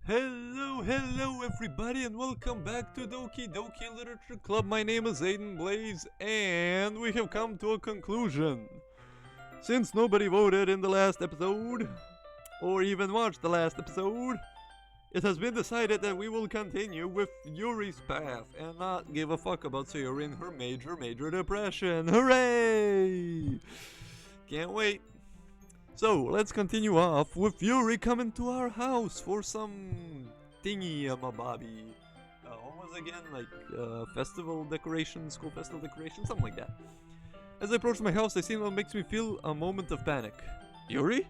Hello everybody and welcome back to Doki Literature Club. My name is Aiden Blaze and we have come to a conclusion. Since nobody voted in the last episode, or even watched the last episode, it has been decided that we will continue with Yuri's path and not give a fuck about Sayori and her major depression. Hooray! Can't wait. So, let's continue off with Yuri coming to our house for some thingy-a-ma-bobby. What was it again? Like, festival decoration, school festival decoration, something like that. As I approach my house, I see what makes me feel a moment of panic. Yuri?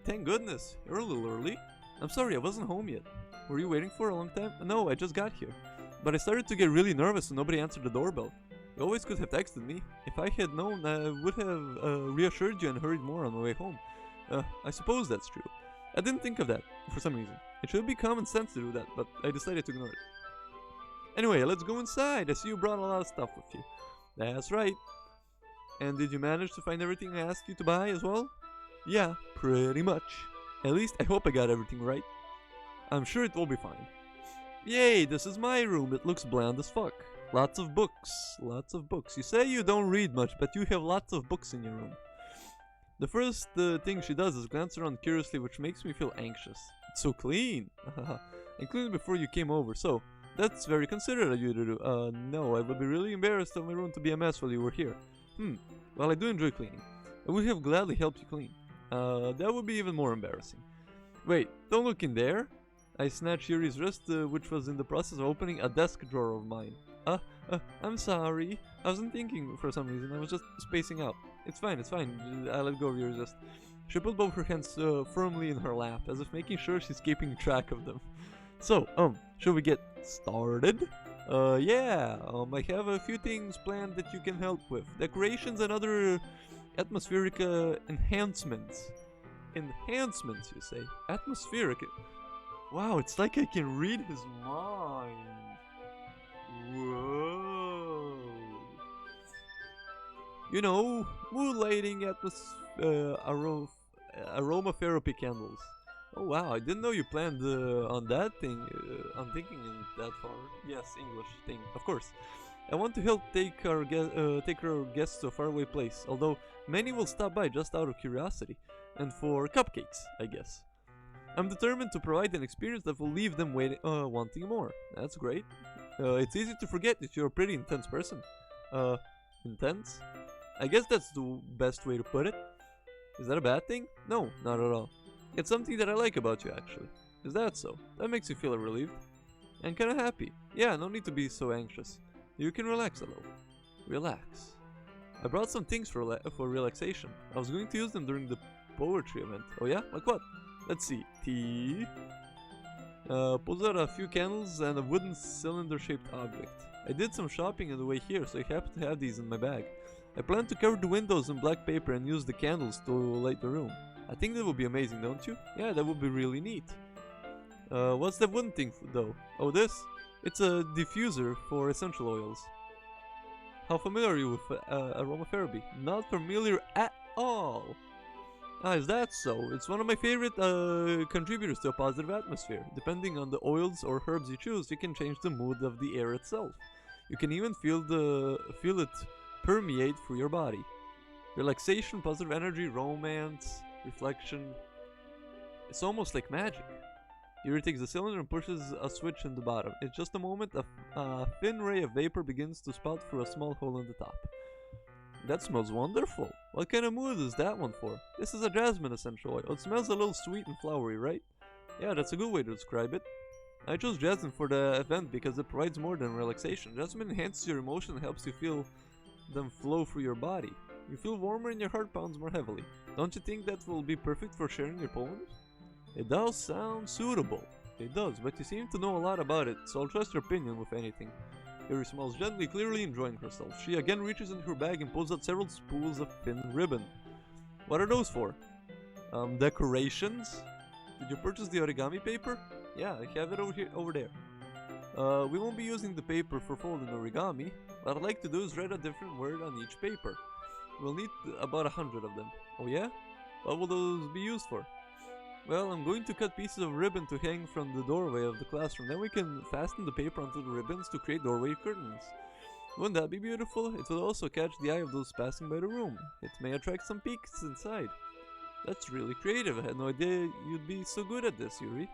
Thank goodness, you're a little early. I'm sorry, I wasn't home yet. Were you waiting for a long time? No, I just got here. But I started to get really nervous when nobody answered the doorbell. You always could have texted me. If I had known, I would have reassured you and hurried more on my way home. I suppose that's true. I didn't think of that, for some reason. It should be common sense to do that, but I decided to ignore it. Anyway, let's go inside. I see you brought a lot of stuff with you. That's right. And did you manage to find everything I asked you to buy as well? Yeah, pretty much. At least I hope I got everything right. I'm sure it will be fine. Yay, this is my room. It looks bland as fuck. Lots of books. You say you don't read much, but you have lots of books in your room. The first thing she does is glance around curiously, which makes me feel anxious. It's so clean. Including before you came over, so that's very considerate of you to do. No, I would be really embarrassed of my room to be a mess while you were here. Well, I do enjoy cleaning. I would have gladly helped you clean. That would be even more embarrassing. Wait, don't look in there. I snatched Yuri's wrist, which was in the process of opening a desk drawer of mine. I'm sorry. I wasn't thinking for some reason. I was just spacing out. It's fine. I let go of Yuri's wrist. She put both her hands firmly in her lap, as if making sure she's keeping track of them. So, should we get started? Yeah. I have a few things planned that you can help with. Decorations and other atmospheric enhancements. Enhancements, you say? Atmospheric. Wow, it's like I can read his mind. Whoa. You know, mood lighting, aromatherapy candles. Oh wow, I didn't know you planned on that thing, on thinking that far. Yes, English thing, of course. I want to help take our guests to a faraway place, although many will stop by just out of curiosity, and for cupcakes, I guess. I'm determined to provide an experience that will leave them wanting more. That's great. It's easy to forget that you're a pretty intense person. Intense? I guess that's the best way to put it. Is that a bad thing? No, not at all. It's something that I like about you, actually. Is that so? That makes you feel relieved. And kinda happy. Yeah, no need to be so anxious. You can relax a little. Relax. I brought some things for relaxation. I was going to use them during the poetry event. Oh yeah? Like what? Let's see. Tea. Pulls out a few candles and a wooden cylinder-shaped object. I did some shopping on the way here, so I happen to have these in my bag. I plan to cover the windows in black paper and use the candles to light the room. I think that would be amazing, don't you? Yeah, that would be really neat. What's that wooden thing though? Oh, this? It's a diffuser for essential oils. How familiar are you with aromatherapy? Not familiar at all. Is that so? It's one of my favorite contributors to a positive atmosphere. Depending on the oils or herbs you choose, you can change the mood of the air itself. You can even feel it permeate through your body. Relaxation, positive energy, romance, reflection. It's almost like magic. Yuri takes the cylinder and pushes a switch in the bottom. It's just a moment, a thin ray of vapor begins to spout through a small hole in the top. That smells wonderful. What kind of mood is that one for? This is a jasmine essential oil. It smells a little sweet and flowery, right? Yeah, that's a good way to describe it. I chose jasmine for the event because it provides more than relaxation. Jasmine enhances your emotion and helps you feel them flow through your body. You feel warmer and your heart pounds more heavily. Don't you think that will be perfect for sharing your poems? It does sound suitable. It does, but you seem to know a lot about it, so I'll trust your opinion with anything. Yuri smiles gently, clearly enjoying herself. She again reaches into her bag and pulls out several spools of thin ribbon. What are those for? Decorations? Did you purchase the origami paper? Yeah, I have it over there. We won't be using the paper for folding origami. What I'd like to do is write a different word on each paper. We'll need about 100 of them. Oh yeah? What will those be used for? Well, I'm going to cut pieces of ribbon to hang from the doorway of the classroom. Then we can fasten the paper onto the ribbons to create doorway curtains. Wouldn't that be beautiful? It will also catch the eye of those passing by the room. It may attract some peeks inside. That's really creative. I had no idea you'd be so good at this, Yuri.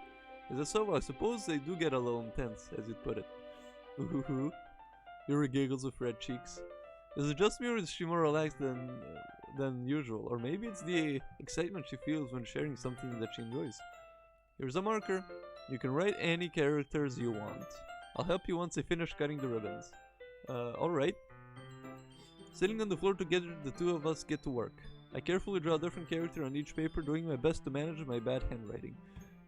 Is it so? I suppose they do get a little intense, as you'd put it. Ooh. Yuri giggles with red cheeks. Is it just me, or is she more relaxed than usual? Or maybe it's the excitement she feels when sharing something that she enjoys. Here's a marker. You can write any characters you want. I'll help you once I finish cutting the ribbons. Alright. Sitting on the floor together, the two of us get to work. I carefully draw a different character on each paper, doing my best to manage my bad handwriting.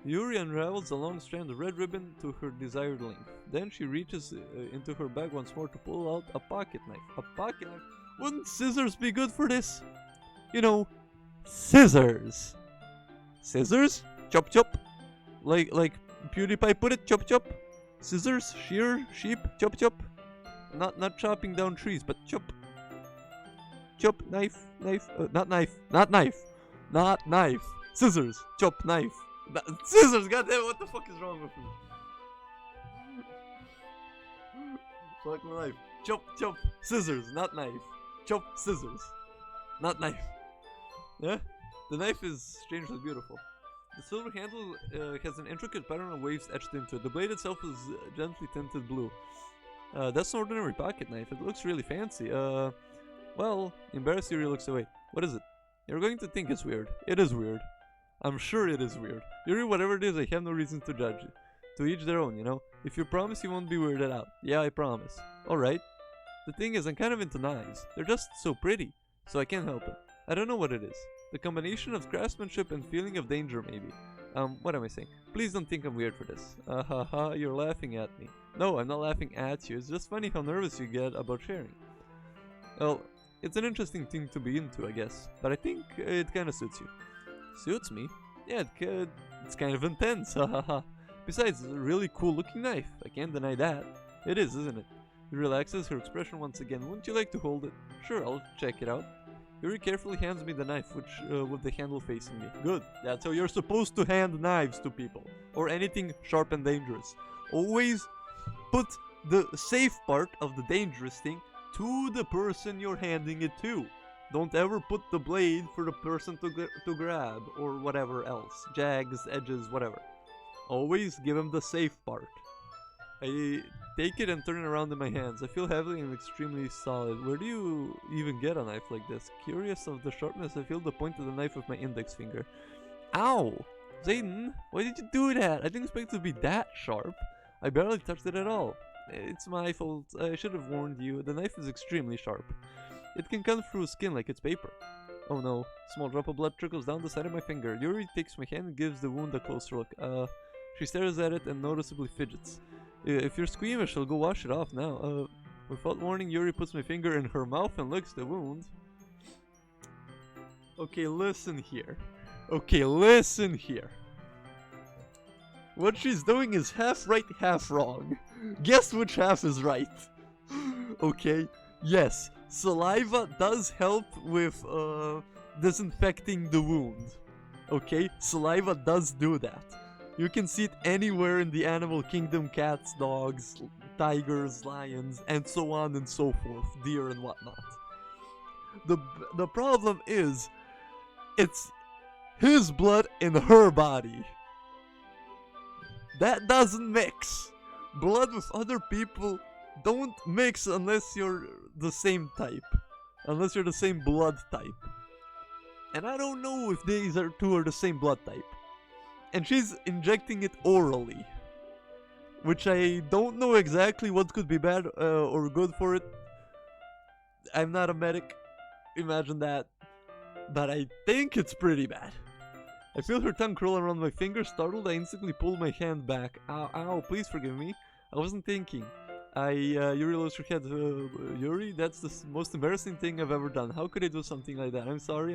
Yuri unravels a long strand of red ribbon to her desired length. Then she reaches into her bag once more to pull out a pocket knife. A pocket knife? Wouldn't scissors be good for this? You know, scissors. Scissors? Chop chop. Like PewDiePie put it, chop chop. Scissors, shear, sheep, chop chop. Not chopping down trees, but chop. Chop, knife, not knife. Scissors, chop, knife. Scissors, goddamn, what the fuck is wrong with me? Fuck my knife. Chop, scissors, not knife. Chop, scissors, not knife. Yeah? The knife is strangely beautiful. The silver handle has an intricate pattern of waves etched into it. The blade itself is gently tinted blue. That's an ordinary pocket knife. It looks really fancy. Well, embarrassed, Yuri looks away. What is it? You're going to think it's weird. It is weird. I'm sure it is weird. Yuri, whatever it is, I have no reason to judge it. To each their own, you know? If you promise you won't be weirded out. Yeah, I promise. Alright. The thing is, I'm kind of into knives. They're just so pretty. So I can't help it. I don't know what it is. The combination of craftsmanship and feeling of danger, maybe. What am I saying? Please don't think I'm weird for this. Haha, you're laughing at me. No, I'm not laughing at you. It's just funny how nervous you get about sharing. Well, it's an interesting thing to be into, I guess. But I think it kind of suits you. Suits me? Yeah, it's kind of intense, hahaha. Besides, it's a really cool looking knife. I can't deny that. It is, isn't it? He relaxes her expression once again. Wouldn't you like to hold it? Sure, I'll check it out. Yuri carefully hands me the knife, which with the handle facing me. Good. That's how you're supposed to hand knives to people. Or anything sharp and dangerous. Always put the safe part of the dangerous thing to the person you're handing it to. Don't ever put the blade for the person to grab, or whatever else. Jags, edges, whatever. Always give him the safe part. I take it and turn it around in my hands. I feel heavy and extremely solid. Where do you even get a knife like this? Curious of the sharpness, I feel the point of the knife with my index finger. Ow! Zayden, why did you do that? I didn't expect it to be that sharp. I barely touched it at all. It's my fault. I should have warned you. The knife is extremely sharp. It can cut through skin like it's paper. Oh no. Small drop of blood trickles down the side of my finger. Yuri takes my hand and gives the wound a closer look. She stares at it and noticeably fidgets. If you're squeamish, I'll go wash it off now. Without warning, Yuri puts my finger in her mouth and licks the wound. Okay, listen here. What she's doing is half right, half wrong. Guess which half is right. Okay, yes. Saliva does help with disinfecting the wound. Okay, saliva does do that. You can see it anywhere in the animal kingdom: cats, dogs, tigers, lions, and so on and so forth, deer and whatnot. The problem is, it's his blood in her body. That doesn't mix. Blood with other people don't mix unless you're the same type. Unless you're the same blood type. And I don't know if these two are the same blood type. And she's injecting it orally. Which I don't know exactly what could be bad or good for it. I'm not a medic. Imagine that. But I think it's pretty bad. I feel her tongue curl around my finger. Startled, I instantly pull my hand back. Ow, ow, please forgive me. I wasn't thinking. Yuri lost her head. Yuri, that's the most embarrassing thing I've ever done. How could I do something like that? I'm sorry.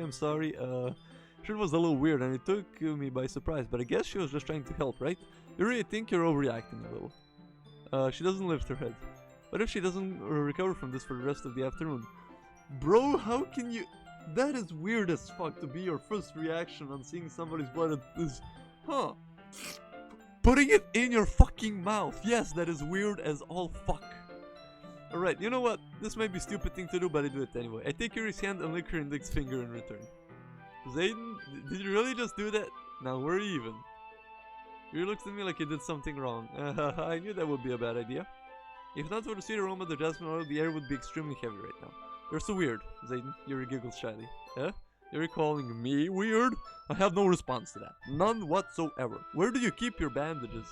Sure, it was a little weird and it took me by surprise, but I guess she was just trying to help, right? Yuri, I think you're overreacting a little. She doesn't lift her head. What if she doesn't recover from this for the rest of the afternoon? Bro, how can you... That is weird as fuck to be your first reaction on seeing somebody's blood is Huh. Putting it in your fucking mouth. Yes, that is weird as all fuck. Alright, you know what? This might be a stupid thing to do, but I do it anyway. I take Yuri's hand and lick her index finger in return. Zayden, did you really just do that? Now we're even. Yuri looks at me like he did something wrong. I knew that would be a bad idea. If not for the sweet aroma of the jasmine oil, the air would be extremely heavy right now. You're so weird, Zayden. Yuri giggles shyly. Huh? You're calling me weird? I have no response to that. None whatsoever. Where do you keep your bandages?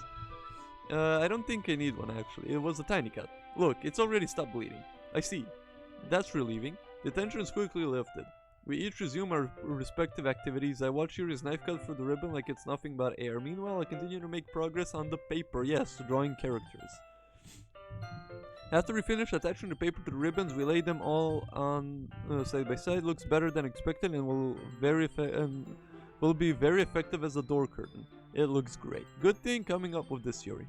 I don't think I need one actually. It was a tiny cut. Look, it's already stopped bleeding. I see. That's relieving. The tension is quickly lifted. We each resume our respective activities. I watch Yuri's knife cut through the ribbon like it's nothing but air. Meanwhile, I continue to make progress on the paper. Yes, drawing characters. After we finish attaching the paper to the ribbons, we lay them all on side by side. Looks better than expected and will be very effective as a door curtain. It looks great. Good thing coming up with this, Yuri.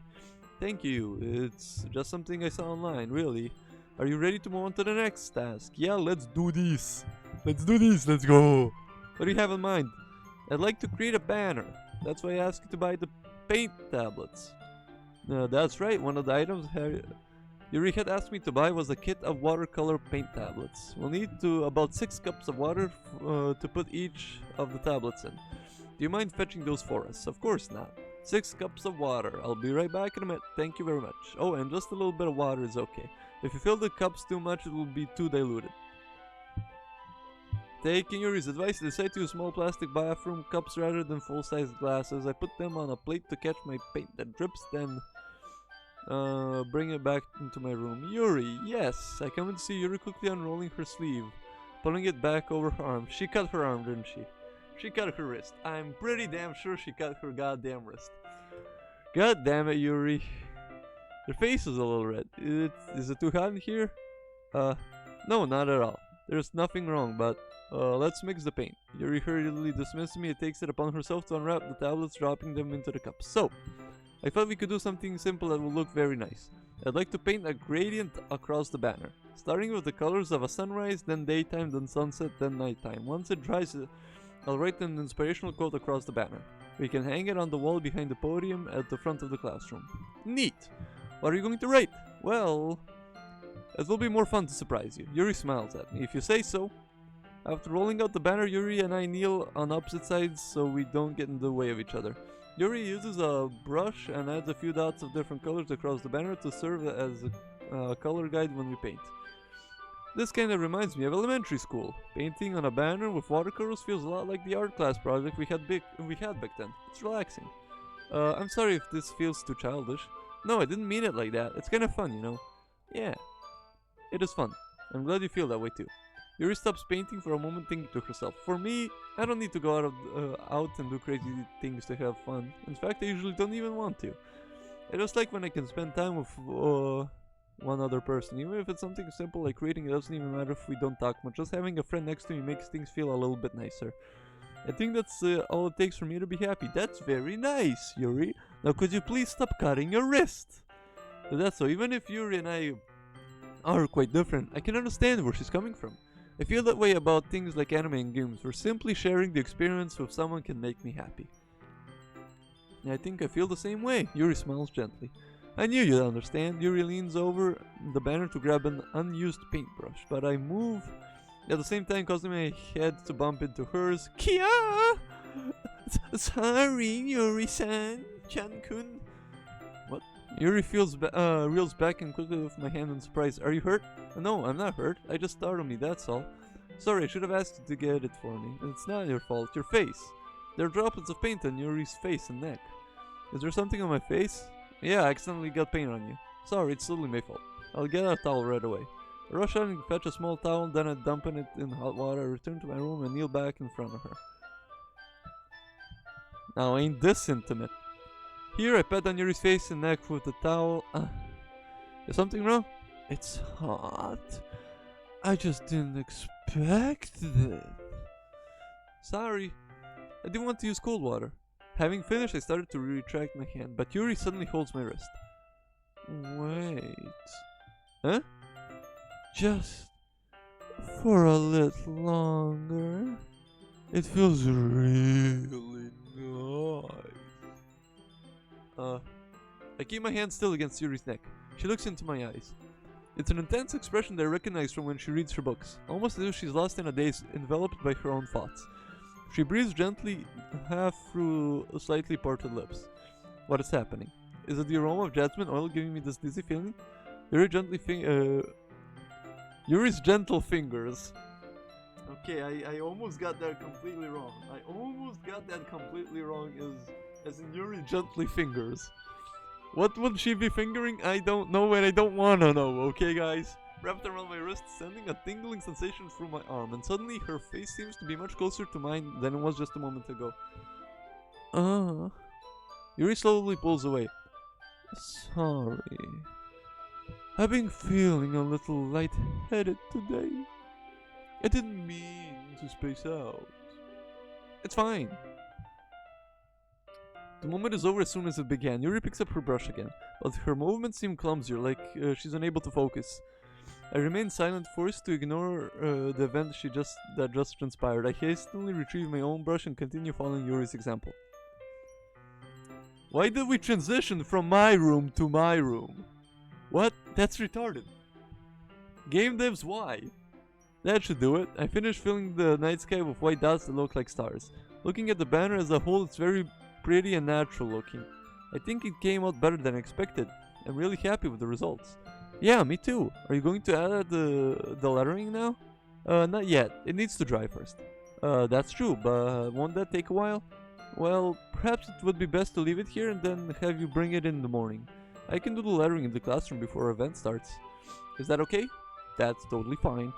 Thank you. It's just something I saw online, really. Are you ready to move on to the next task? Yeah, let's do this. Let's do this. Let's go. What do you have in mind? I'd like to create a banner. That's why I asked you to buy the paint tablets. That's right. One of the items Yuri had asked me to buy was a kit of watercolor paint tablets. We'll need about 6 cups of water to put each of the tablets in. Do you mind fetching those for us? Of course not. 6 cups of water. I'll be right back in a minute. Thank you very much. Oh, and just a little bit of water is okay. If you fill the cups too much, it will be too diluted. Taking Yuri's advice, I decided to use small plastic bathroom cups rather than full-size glasses. I put them on a plate to catch my paint that drips, then bring it back into my room. Yuri, yes. I come in to see Yuri quickly unrolling her sleeve, pulling it back over her arm. She cut her arm, didn't she? She cut her wrist. I'm pretty damn sure she cut her goddamn wrist. God damn it, Yuri. Your face is a little red. Is it too hot in here? No, not at all. There's nothing wrong, but let's mix the paint. Yuri hurriedly dismisses me and takes it upon herself to unwrap the tablets, dropping them into the cups. So, I thought we could do something simple that will look very nice. I'd like to paint a gradient across the banner, starting with the colors of a sunrise, then daytime, then sunset, then nighttime. Once it dries, I'll write an inspirational quote across the banner. We can hang it on the wall behind the podium at the front of the classroom. Neat! What are you going to write? Well, it will be more fun to surprise you. Yuri smiles at me. If you say so. After rolling out the banner, Yuri and I kneel on opposite sides so we don't get in the way of each other. Yuri uses a brush and adds a few dots of different colors across the banner to serve as a color guide when we paint. This kinda reminds me of elementary school. Painting on a banner with watercolors feels a lot like the art class project we had back then. It's relaxing. I'm sorry if this feels too childish. No, I didn't mean it like that. It's kinda fun, you know? Yeah, it is fun. I'm glad you feel that way too. Yuri stops painting for a moment, thinking to herself. For me, I don't need to go out and do crazy things to have fun. In fact, I usually don't even want to. I just like when I can spend time with one other person. Even if it's something simple like reading, it doesn't even matter if we don't talk much. Just having a friend next to me makes things feel a little bit nicer. I think that's all it takes for me to be happy. That's very nice, Yuri. Now could you please stop cutting your wrist? So that's so. Even if Yuri and I are quite different, I can understand where she's coming from. I feel that way about things like anime and games, where simply sharing the experience with someone can make me happy. I think I feel the same way. Yuri smiles gently. I knew you'd understand. Yuri leans over the banner to grab an unused paintbrush, but I move at the same time, causing my head to bump into hers. Kia! Sorry, Yuri-san, Chan-kun. What? Yuri reels back and quickly with my hand in surprise. Are you hurt? No, I'm not hurt. I just startled me, that's all. Sorry, I should have asked you to get it for me. It's not your fault. Your face. There are droplets of paint on Yuri's face and neck. Is there something on my face? Yeah, I accidentally got paint on you. Sorry, it's totally my fault. I'll get a towel right away. I rush out and fetch a small towel, then I dump it in hot water. I return to my room and kneel back in front of her. Now ain't this intimate? Here I pat on Yuri's face and neck with the towel. Is something wrong? It's hot. I just didn't expect it. Sorry. I didn't want to use cold water. Having finished, I started to retract my hand, but Yuri suddenly holds my wrist. Wait. Huh? Just for a little longer. It feels really nice. I keep my hand still against Yuri's neck. She looks into my eyes. It's an intense expression that I recognize from when she reads her books, almost as if she's lost in a daze, enveloped by her own thoughts. She breathes gently, half through slightly parted lips. What is happening? Is it the aroma of jasmine oil giving me this dizzy feeling? Yuri's gentle fingers. Okay, I almost got that completely wrong. As in Yuri gently fingers. What would she be fingering? I don't know and I don't wanna know, okay guys? Wrapped around my wrist, sending a tingling sensation through my arm, and suddenly her face seems to be much closer to mine than it was just a moment ago. Yuri slowly pulls away. Sorry. I've been feeling a little lightheaded today. I didn't mean to space out. It's fine. The moment is over as soon as it began. Yuri picks up her brush again, but her movements seem clumsier, like she's unable to focus. I remain silent, forced to ignore the event that just transpired. I hastily retrieve my own brush and continue following Yuri's example. Why did we transition from my room to my room? What? That's retarded. Game devs, why? That should do it. I finished filling the night sky with white dots that look like stars. Looking at the banner as a whole, it's very pretty and natural looking. I think it came out better than expected. I'm really happy with the results. Yeah, me too. Are you going to add the lettering now? Not yet. It needs to dry first. That's true, but won't that take a while? Well, perhaps it would be best to leave it here and then have you bring it in the morning. I can do the lettering in the classroom before our event starts. Is that okay? That's totally fine.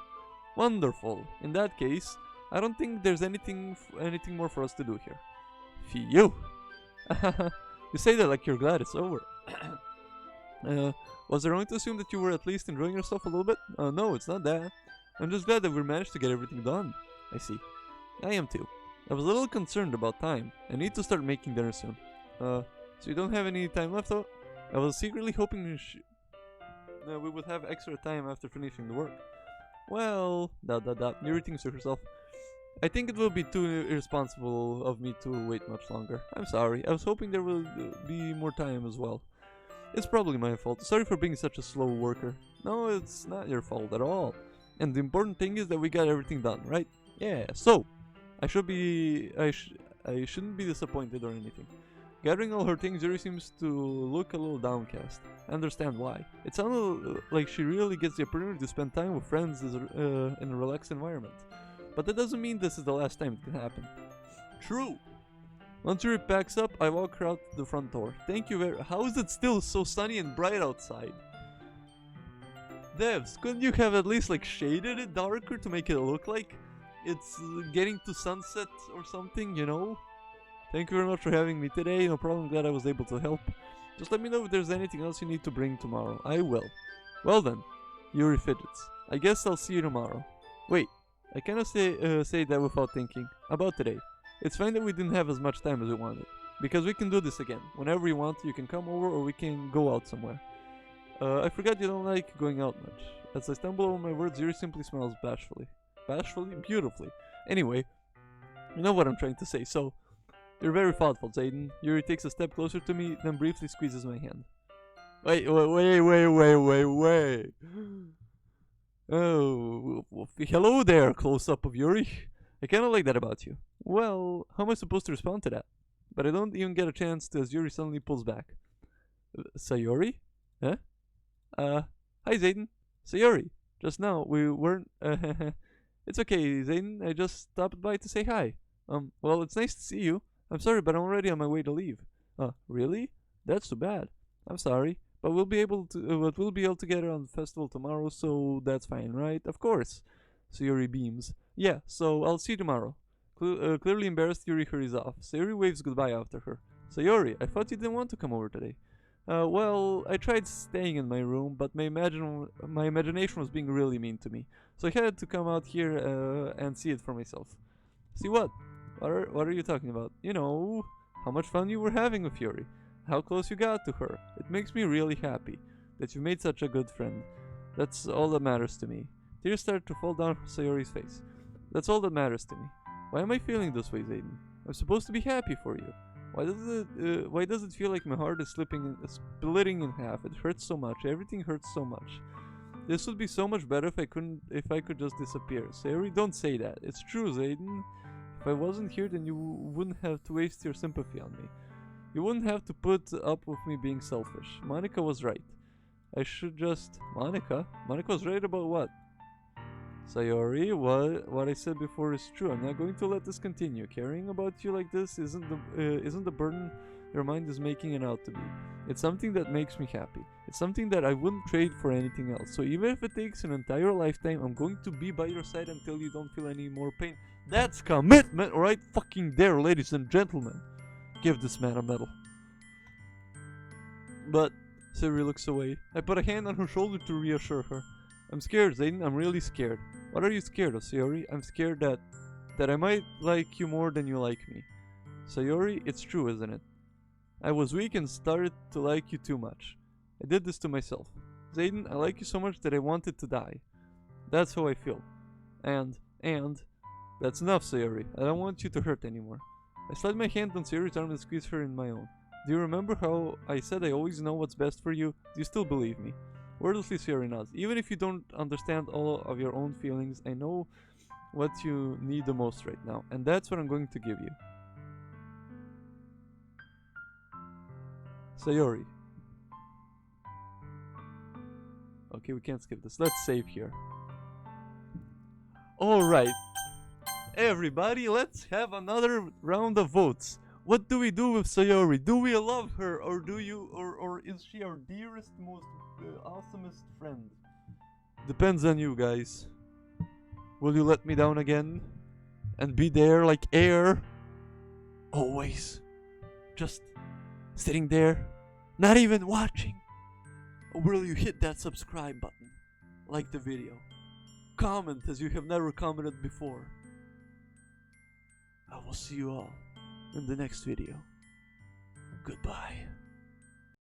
Wonderful. In that case, I don't think there's anything more for us to do here. Phew. You say that like you're glad it's over. Was I wrong to assume that you were at least enjoying yourself a little bit? No, it's not that. I'm just glad that we managed to get everything done. I see. I am too. I was a little concerned about time. I need to start making dinner soon. So you don't have any time left though? I was secretly hoping we would have extra time after finishing the work. Well, Yuri thinks to herself. I think it will be too irresponsible of me to wait much longer. I'm sorry. I was hoping there will be more time as well. It's probably my fault. Sorry for being such a slow worker. No, it's not your fault at all. And the important thing is that we got everything done, right? Yeah, so I shouldn't be disappointed or anything. Gathering all her things, Yuri seems to look a little downcast. I understand why. It sounded like she really gets the opportunity to spend time with friends in a relaxed environment. But that doesn't mean this is the last time it can happen. True. Once Yuri packs up, I walk her out the front door. Thank you very— How is it still so sunny and bright outside? Devs, couldn't you have at least like shaded it darker to make it look like it's getting to sunset or something, you know? Thank you very much for having me today. No problem, glad I was able to help. Just let me know if there's anything else you need to bring tomorrow. I will. Well then, Yuri fidgets. I guess I'll see you tomorrow. Wait, I cannot say that without thinking. About today. It's fine that we didn't have as much time as we wanted. Because we can do this again. Whenever you want, you can come over or we can go out somewhere. I forgot you don't like going out much. As I stumble over my words, Yuri simply smiles bashfully. Bashfully? Beautifully. Anyway, you know what I'm trying to say, so— You're very thoughtful, Zayden. Yuri takes a step closer to me, then briefly squeezes my hand. Wait. Oh, hello there, close-up of Yuri. I kinda like that about you. Well, how am I supposed to respond to that? But I don't even get a chance to as Yuri suddenly pulls back. Sayori? Huh? Hi Zayden. Sayori. Just now, we weren't— It's okay, Zayden. I just stopped by to say hi. Well, it's nice to see you. I'm sorry, but I'm already on my way to leave. Really? That's too bad. I'm sorry, but we'll be all together on the festival tomorrow, so that's fine, right? Of course. Sayori beams. Yeah, so I'll see you tomorrow. Clearly embarrassed, Yuri hurries off. Sayori waves goodbye after her. Sayori, I thought you didn't want to come over today. Well, I tried staying in my room, but my imagination was being really mean to me. So I had to come out here and see it for myself. See what? What are you talking about? You know, how much fun you were having with Yuri. How close you got to her. It makes me really happy that you made such a good friend. That's all that matters to me. Tears start to fall down Sayori's face. That's all that matters to me. Why am I feeling this way, Zayden? I'm supposed to be happy for you. Why does it feel like my heart is splitting in half? It hurts so much. Everything hurts so much. This would be so much better if I could just disappear. Sayori, don't say that. It's true, Zayden. If I wasn't here, then you wouldn't have to waste your sympathy on me. You wouldn't have to put up with me being selfish. Monica was right. I should just... Monica? Monica was right about what? Sayori, what I said before is true. I'm not going to let this continue. Caring about you like this isn't the burden your mind is making it out to be. It's something that makes me happy. It's something that I wouldn't trade for anything else. So even if it takes an entire lifetime, I'm going to be by your side until you don't feel any more pain. That's commitment right fucking there, ladies and gentlemen. Give this man a medal. But Sayori looks away. I put a hand on her shoulder to reassure her. I'm scared, Zayden. I'm really scared. What are you scared of, Sayori? I'm scared that I might like you more than you like me. Sayori, it's true, isn't it? I was weak and started to like you too much. I did this to myself. Zayden, I like you so much that I wanted to die. That's how I feel. And that's enough, Sayori. I don't want you to hurt anymore. I slid my hand on Sayori's arm and squeezed her in my own. Do you remember how I said I always know what's best for you? Do you still believe me? Wordlessly, Sayori nods. Even if you don't understand all of your own feelings, I know what you need the most right now. And that's what I'm going to give you. Sayori. Okay, we can't skip this. Let's save here. Alright. Everybody, let's have another round of votes. What do we do with Sayori? Do we love her, or is she our dearest, most awesomest friend? Depends on you guys. Will you let me down again? And be there like air? Always. Just sitting there, not even watching? Or will you hit that subscribe button? Like the video. Comment as you have never commented before. I will see you all in the next video. Goodbye.